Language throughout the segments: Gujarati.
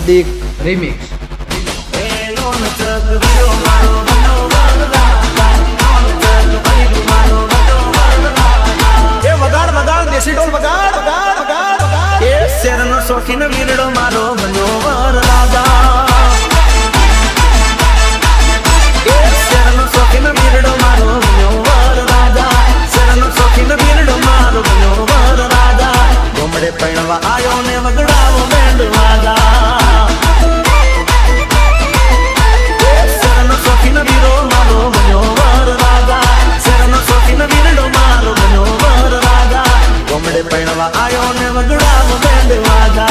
હાર્દિક રિમિક્સ. શોખીન વીરડો મારો બન્યો વર રાજા, શેરનો શોખીન વીરડો મારો બન્યો વર રાજા, શેરનો શોખીન વીરડો મારો બન્યો વર રાજા. ગોમડે પૈણવા આયો ને વગડાવો બેન્ડ વાજા, શેરનો શોખીન વીરો મારો બન્યો વર રાજા, શેરનો શોખીન વીરડો મારો બન્યો વર રાજા. ગોમડે પૈણવા આયો ને વગડાવો બેન્ડ વાજા.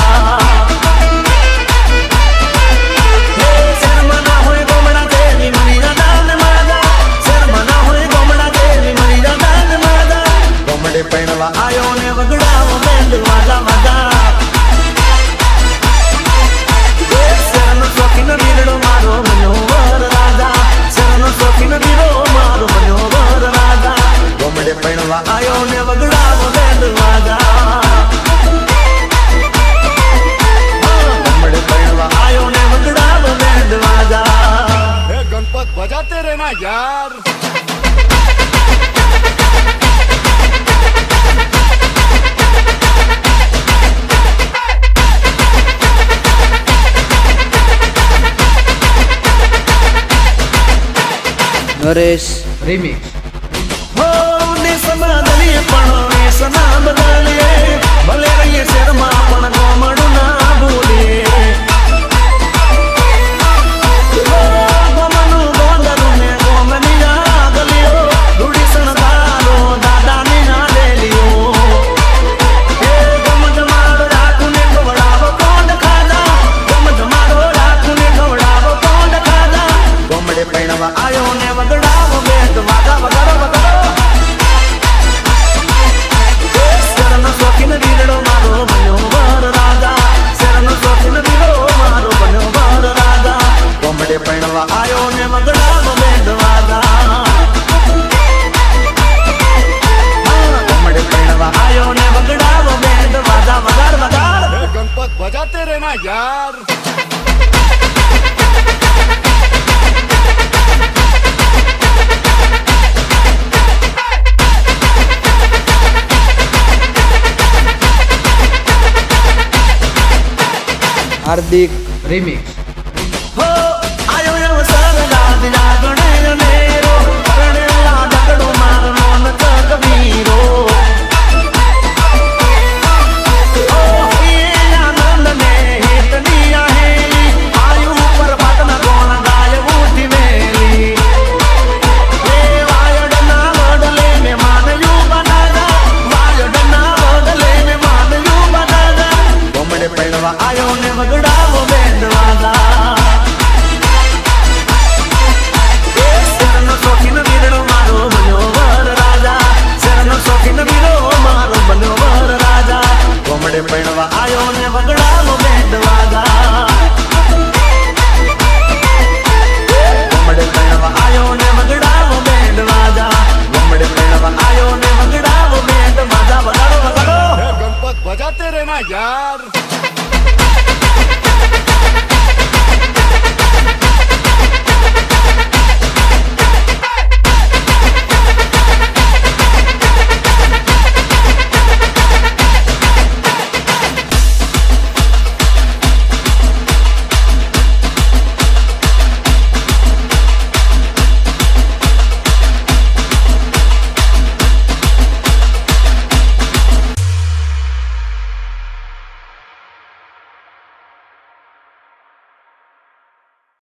પૈણવા આયો ને વગડાવો બેન્ડ વાજા વાજા. શેરનો શોખીન વીરડો મારો બન્યો વર રાજા, શેરનો શોખીન વીરો મારો બન્યો વર રાજા. ગોમડે પૈણવા આયો ને વગડાવો બેન્ડ વાજા, ગોમડે પૈણવા આયો ને વગડાવો બેન્ડ વાજા. હે ગણપત બજાતે રહેના યાર. નરેશ રિમિક્સ. હો ને સમાદલીએ પણ એ સના બદલીએ, ભલે રહીએ શેરમાં પણ ગોમડું ના ભૂલીએ. ગોમનું ગોંદરું ને ગોમની આગલીઓ, રૂડી શણગારો દાદાની ના ડેલીઓ. એ ગમ જમાડો રાખું ને ગવડાવો કોંડ ખાધા, ગમ જમાડો રાખું ને ગવડાવો કોંડ ખાધા. ગોમડે પૈણવા આયો ને વગડાવો બેન્ડ વાજા વગાડો વગાડો. શેરનો શોખીન વીરડો મારો બન્યો વર રાજા, શેરનો શોખીન વીરો મારો બન્યો વર રાજા. ગોમડે પૈણવા આયો ને વગડાવો બેન્ડ વાજા, ગોમડે પૈણવા આયો ને વગડાવો બેન્ડ વાજા વગાડ વગાડ. હે ગણપત બજાતે રહેના યાર. હાર્દિક રિમિક્સ.